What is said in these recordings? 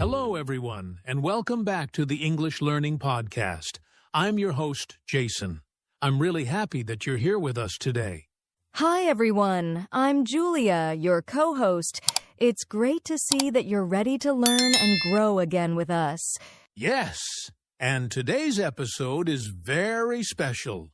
Hello, everyone, and welcome back to the English Learning Podcast. I'm your host, Jason. I'm really happy that you're here with us today. Hi, everyone. I'm Julia, your co-host. It's great to see that you're ready to learn and grow again with us. Yes, and today's episode is very special.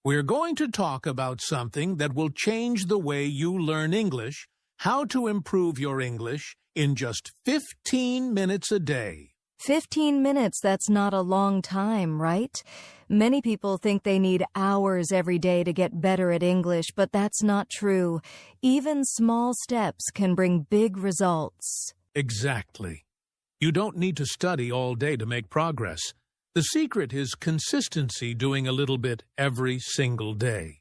We're going to talk about something that will change the way you learn English, how to improve your English in just 15 minutes a day. 15 minutes, that's not a long time, right? Many people think they need hours every day to get better at English, but that's not true. Even small steps can bring big results. Exactly. You don't need to study all day to make progress. The secret is consistency, doing a little bit every single day.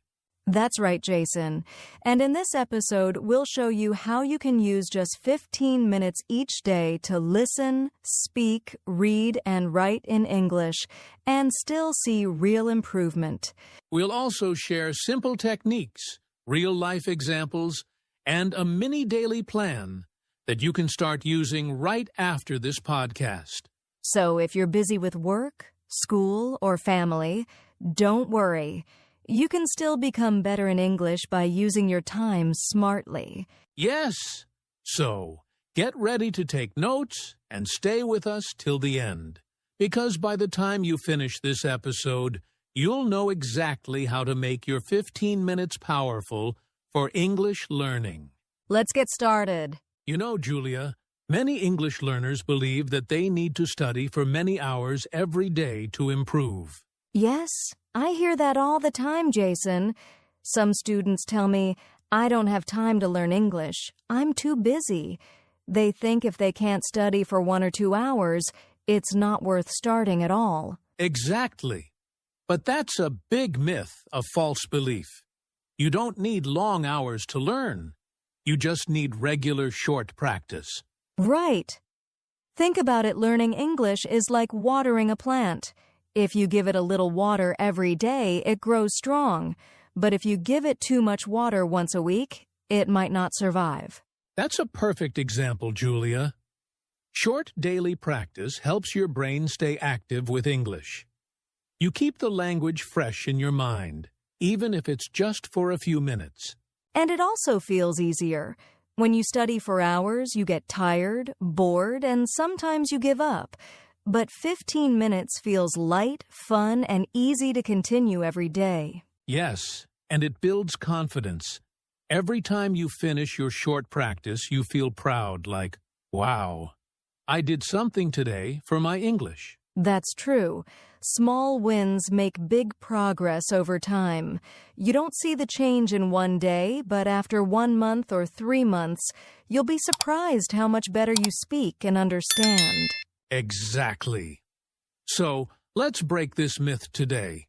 That's right, Jason. And in this episode, we'll show you how you can use just 15 minutes each day to listen, speak, read, and write in English, and still see real improvement. We'll also share simple techniques, real-life examples, and a mini daily plan that you can start using right after this podcast. So if you're busy with work, school, or family, don't worry. You can still become better in English by using your time smartly. Yes! So, get ready to take notes and stay with us till the end. Because by the time you finish this episode, you'll know exactly how to make your 15 minutes powerful for English learning. Let's get started. You know, Julia, many English learners believe that they need to study for many hours every day to improve. Yes, I hear that all the time, Jason. Some students tell me, I don't have time to learn English. I'm too busy. They think if they can't study for 1 or 2 hours, it's not worth starting at all. Exactly. But that's a big myth, a false belief. You don't need long hours to learn. You just need regular short practice. Right. Think about it, learning English is like watering a plant. If you give it a little water every day, it grows strong. But if you give it too much water once a week, it might not survive. That's a perfect example, Julia. Short daily practice helps your brain stay active with English. You keep the language fresh in your mind, even if it's just for a few minutes. And it also feels easier. When you study for hours, you get tired, bored, and sometimes you give up. But 15 minutes feels light, fun, and easy to continue every day. Yes, and it builds confidence. Every time you finish your short practice, you feel proud, like, wow, I did something today for my English. That's true. Small wins make big progress over time. You don't see the change in one day, but after 1 month or 3 months, you'll be surprised how much better you speak and understand. Exactly. So, let's break this myth today.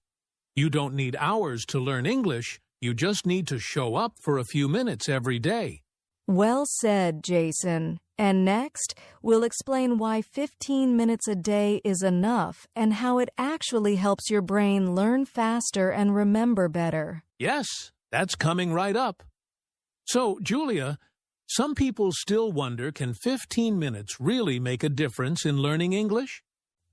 You don't need hours to learn English, you just need to show up for a few minutes every day. Well said, Jason. And next, we'll explain why 15 minutes a day is enough and how it actually helps your brain learn faster and remember better. Yes, that's coming right up. So, Julia, some people still wonder, can 15 minutes really make a difference in learning English?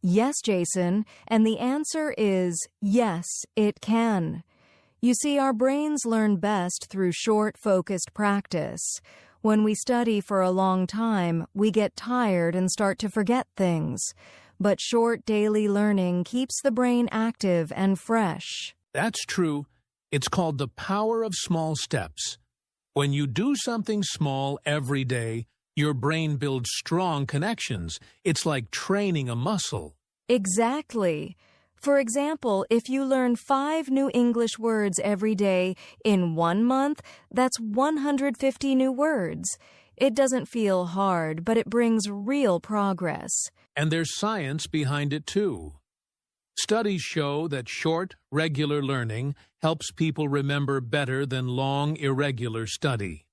Yes, Jason, and the answer is yes, it can. You see, our brains learn best through short, focused practice. When we study for a long time, we get tired and start to forget things. But short daily learning keeps the brain active and fresh. That's true. It's called the power of small steps. When you do something small every day, your brain builds strong connections. It's like training a muscle. Exactly. For example, if you learn 5 new English words every day in 1 month, that's 150 new words. It doesn't feel hard, but it brings real progress. And there's science behind it too. Studies show that short, regular learning helps people remember better than long, irregular study.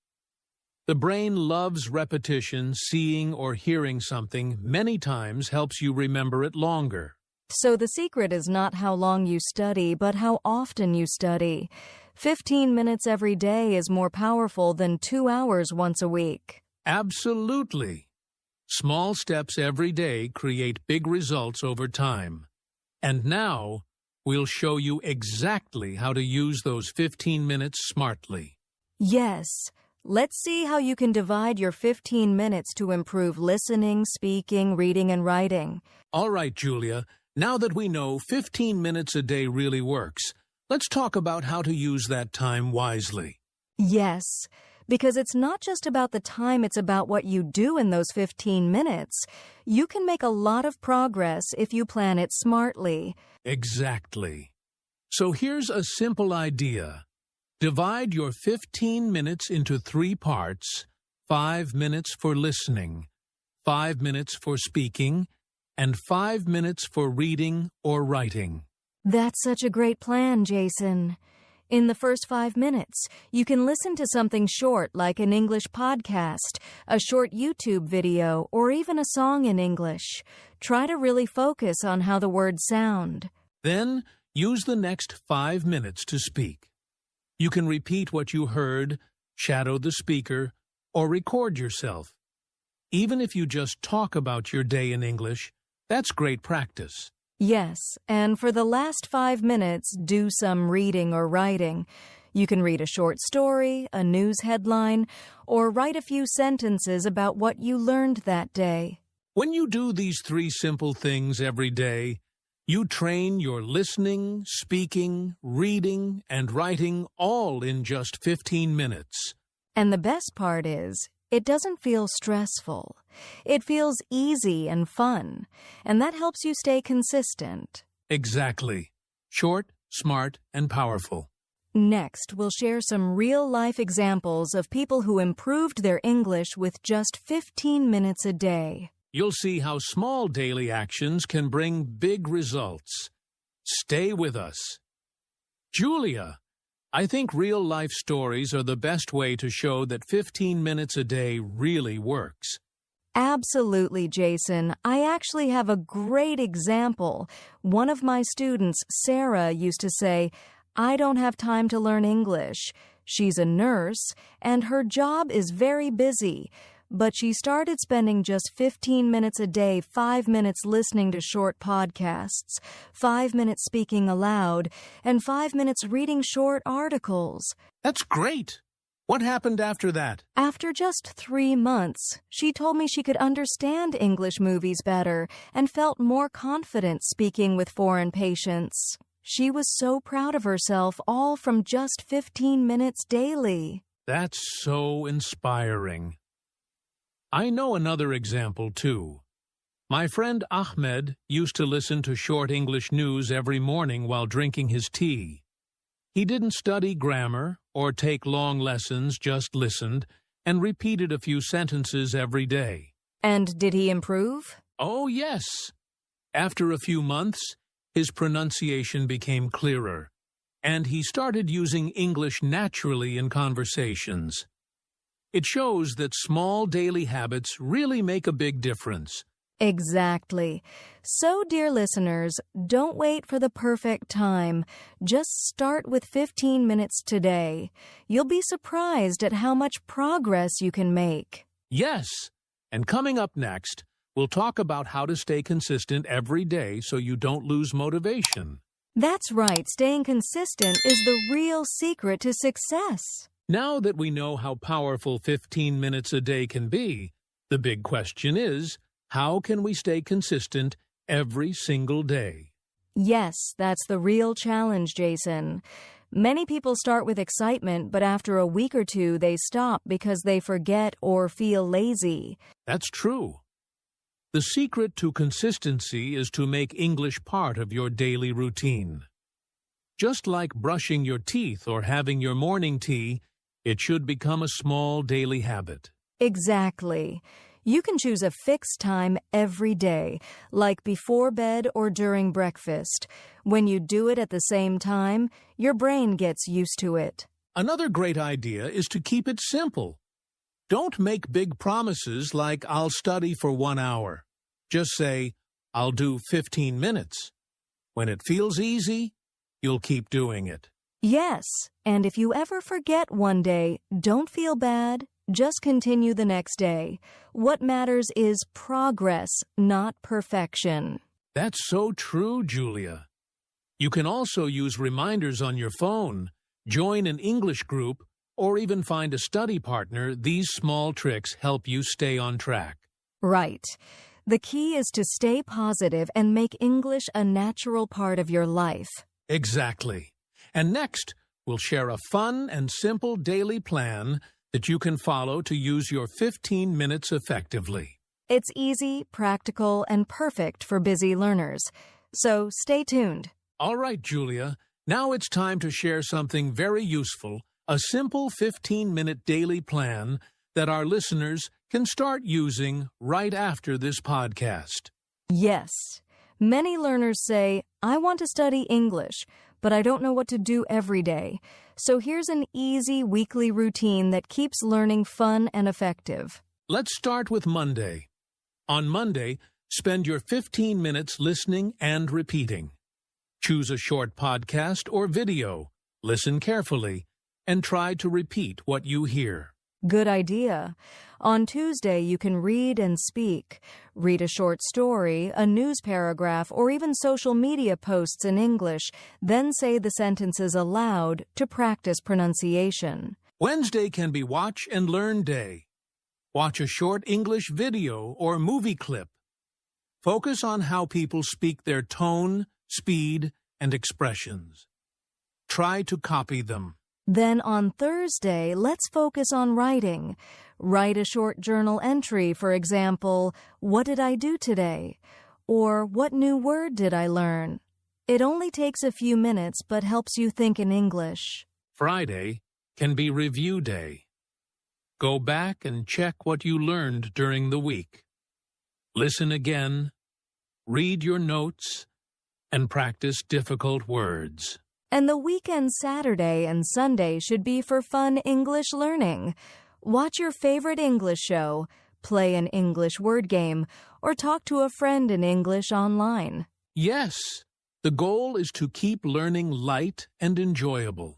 The brain loves repetition. Seeing or hearing something many times helps you remember it longer. So the secret is not how long you study, but how often you study. 15 minutes every day is more powerful than 2 hours once a week. Absolutely. Small steps every day create big results over time. And now, we'll show you exactly how to use those 15 minutes smartly. Yes. Let's see how you can divide your 15 minutes to improve listening, speaking, reading, and writing. All right, Julia. Now that we know 15 minutes a day really works, let's talk about how to use that time wisely. Yes, because it's not just about the time, it's about what you do in those 15 minutes. You can make a lot of progress if you plan it smartly. Exactly. So here's a simple idea. Divide your 15 minutes into 3 parts: 5 minutes for listening, 5 minutes for speaking, and 5 minutes for reading or writing. That's such a great plan, Jason. In the first 5 minutes, you can listen to something short like an English podcast, a short YouTube video, or even a song in English. Try to really focus on how the words sound. Then, use the next 5 minutes to speak. You can repeat what you heard, shadow the speaker, or record yourself. Even if you just talk about your day in English, that's great practice. Yes, and for the last 5 minutes, do some reading or writing. You can read a short story, a news headline, or write a few sentences about what you learned that day. When you do these 3 simple things every day, you train your listening, speaking, reading, and writing all in just 15 minutes. And the best part is, it doesn't feel stressful. It feels easy and fun, and that helps you stay consistent. Exactly. Short, smart, and powerful. Next, we'll share some real-life examples of people who improved their English with just 15 minutes a day. You'll see how small daily actions can bring big results. Stay with us. Julia, I think real-life stories are the best way to show that 15 minutes a day really works. Absolutely, Jason. I actually have a great example. One of my students, Sarah, used to say, "I don't have time to learn English." She's a nurse, and her job is very busy. But she started spending just 15 minutes a day, 5 minutes listening to short podcasts, 5 minutes speaking aloud, and 5 minutes reading short articles. That's great! What happened after that? After just 3 months, she told me she could understand English movies better and felt more confident speaking with foreign patients. She was so proud of herself, all from just 15 minutes daily. That's so inspiring. I know another example, too. My friend Ahmed used to listen to short English news every morning while drinking his tea. He didn't study grammar or take long lessons, just listened and repeated a few sentences every day. And did he improve? Oh, yes. After a few months, his pronunciation became clearer, and he started using English naturally in conversations. It shows that small daily habits really make a big difference. Exactly. So, dear listeners, don't wait for the perfect time. Just start with 15 minutes today. You'll be surprised at how much progress you can make. Yes, and coming up next, we'll talk about how to stay consistent every day so you don't lose motivation. That's right. Staying consistent is the real secret to success. Now that we know how powerful 15 minutes a day can be, the big question is, how can we stay consistent every single day? Yes, that's the real challenge, Jason. Many people start with excitement, but after a week or two, they stop because they forget or feel lazy. That's true. The secret to consistency is to make English part of your daily routine. Just like brushing your teeth or having your morning tea, it should become a small daily habit. Exactly. You can choose a fixed time every day, like before bed or during breakfast. When you do it at the same time, your brain gets used to it. Another great idea is to keep it simple. Don't make big promises like I'll study for 1 hour. Just say, I'll do 15 minutes. When it feels easy, you'll keep doing it. Yes, and if you ever forget one day, don't feel bad. Just continue the next day. What matters is progress, not perfection. That's so true, Julia. You can also use reminders on your phone, join an English group, or even find a study partner. These small tricks help you stay on track. Right. The key is to stay positive and make English a natural part of your life. Exactly. And next, we'll share a fun and simple daily plan that you can follow to use your 15 minutes effectively. It's easy, practical, and perfect for busy learners. So stay tuned. All right, Julia. Now it's time to share something very useful, a simple 15-minute daily plan that our listeners can start using right after this podcast. Yes. Many learners say, I want to study English, but I don't know what to do every day. So here's an easy weekly routine that keeps learning fun and effective. Let's start with Monday. On Monday, spend your 15 minutes listening and repeating. Choose a short podcast or video, listen carefully, and try to repeat what you hear. Good idea. On Tuesday, you can read and speak. Read a short story, a news paragraph, or even social media posts in English, then say the sentences aloud to practice pronunciation. Wednesday can be Watch and Learn Day. Watch a short English video or movie clip. Focus on how people speak, their tone, speed, and expressions. Try to copy them. Then on Thursday, let's focus on writing. Write a short journal entry, for example, what did I do today? Or what new word did I learn? It only takes a few minutes but helps you think in English. Friday can be Review Day. Go back and check what you learned during the week. Listen again, read your notes, and practice difficult words. And the weekend Saturday and Sunday should be for fun English learning. Watch your favorite English show, play an English word game, or talk to a friend in English online. Yes, the goal is to keep learning light and enjoyable.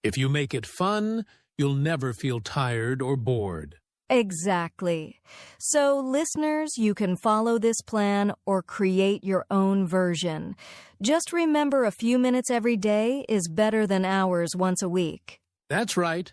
If you make it fun, you'll never feel tired or bored. Exactly. So, listeners, you can follow this plan or create your own version. Just remember, a few minutes every day is better than hours once a week. That's right.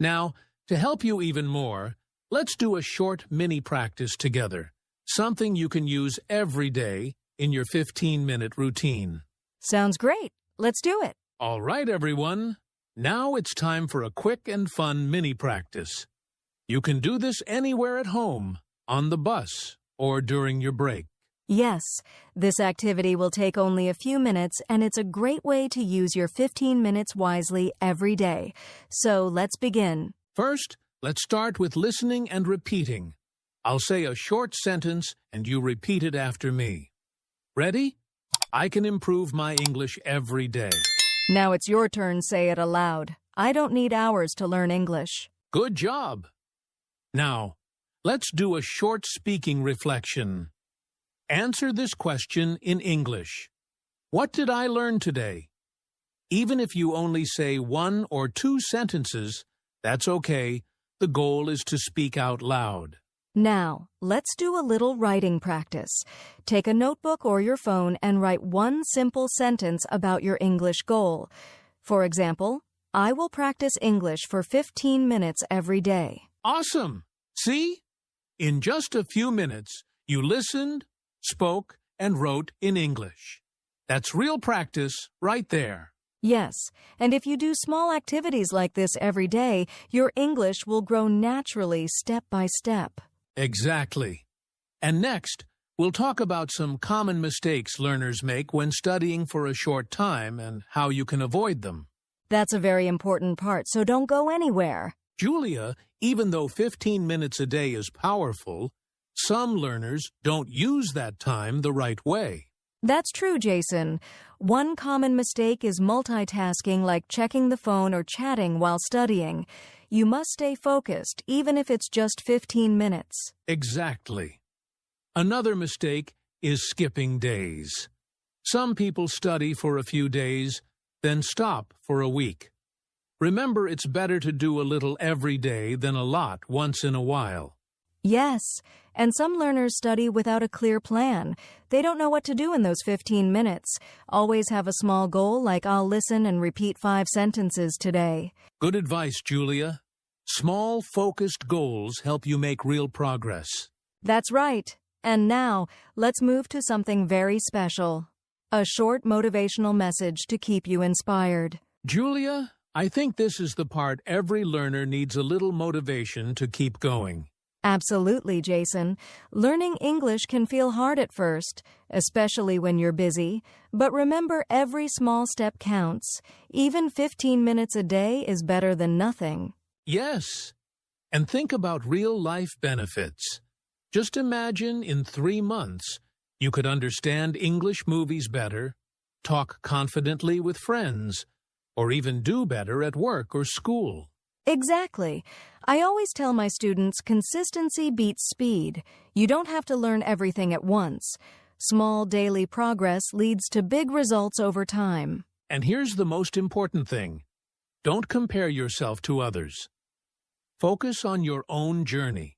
Now, to help you even more, let's do a short mini practice together, something you can use every day in your 15-minute routine. Sounds great. Let's do it. All right, everyone. Now it's time for a quick and fun mini practice. You can do this anywhere at home, on the bus, or during your break. Yes, this activity will take only a few minutes, and it's a great way to use your 15 minutes wisely every day. So let's begin. First, let's start with listening and repeating. I'll say a short sentence, and you repeat it after me. Ready? I can improve my English every day. Now it's your turn. Say it aloud. I don't need hours to learn English. Good job. Now, let's do a short speaking reflection. Answer this question in English. What did I learn today? Even if you only say 1 or 2 sentences, that's okay. The goal is to speak out loud. Now, let's do a little writing practice. Take a notebook or your phone and write one simple sentence about your English goal. For example, I will practice English for 15 minutes every day. Awesome! See? In just a few minutes, you listened, spoke, and wrote in English. That's real practice right there. Yes, and if you do small activities like this every day, your English will grow naturally step by step. Exactly. And next, we'll talk about some common mistakes learners make when studying for a short time and how you can avoid them. That's a very important part, so don't go anywhere. Julia, even though 15 minutes a day is powerful, some learners don't use that time the right way. That's true, Jason. One common mistake is multitasking, like checking the phone or chatting while studying. You must stay focused, even if it's just 15 minutes. Exactly. Another mistake is skipping days. Some people study for a few days, then stop for a week. Remember, it's better to do a little every day than a lot once in a while. Yes, and some learners study without a clear plan. They don't know what to do in those 15 minutes. Always have a small goal like I'll listen and repeat 5 sentences today. Good advice, Julia. Small, focused goals help you make real progress. That's right. And now, let's move to something very special. A short motivational message to keep you inspired. Julia, I think this is the part every learner needs a little motivation to keep going. Absolutely, Jason. Learning English can feel hard at first, especially when you're busy. But remember, every small step counts. Even 15 minutes a day is better than nothing. Yes, and think about real-life benefits. Just imagine in 3 months, you could understand English movies better, talk confidently with friends, or even do better at work or school. Exactly. I always tell my students consistency beats speed. You don't have to learn everything at once. Small daily progress leads to big results over time. And here's the most important thing. Don't compare yourself to others. Focus on your own journey.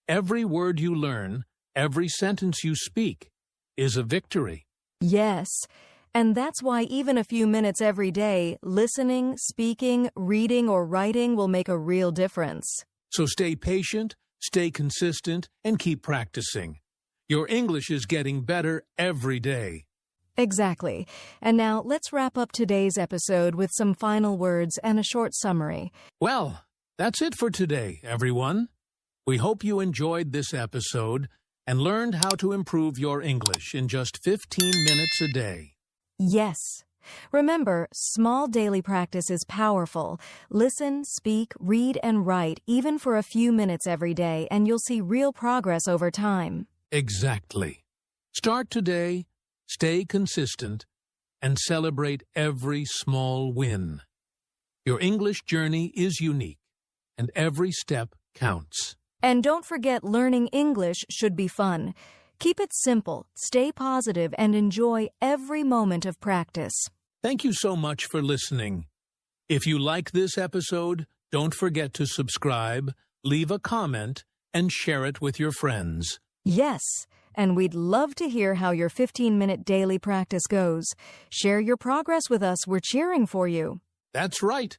Every word you learn, every sentence you speak, is a victory. Yes. And that's why even a few minutes every day, listening, speaking, reading, or writing will make a real difference. So stay patient, stay consistent, and keep practicing. Your English is getting better every day. Exactly. And now let's wrap up today's episode with some final words and a short summary. Well, that's it for today, everyone. We hope you enjoyed this episode and learned how to improve your English in just 15 minutes a day. Yes. Remember, small daily practice is powerful. Listen, speak, read, and write even for a few minutes every day, and you'll see real progress over time. Exactly. Start today, stay consistent, and celebrate every small win. Your English journey is unique, and every step counts. And don't forget, learning English should be fun. Keep it simple, stay positive, and enjoy every moment of practice. Thank you so much for listening. If you like this episode, don't forget to subscribe, leave a comment, and share it with your friends. Yes, and we'd love to hear how your 15-minute daily practice goes. Share your progress with us. We're cheering for you. That's right.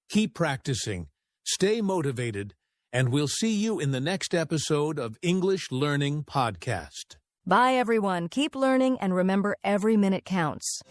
Keep practicing, stay motivated, and we'll see you in the next episode of English Learning Podcast. Bye, everyone. Keep learning, and remember, every minute counts.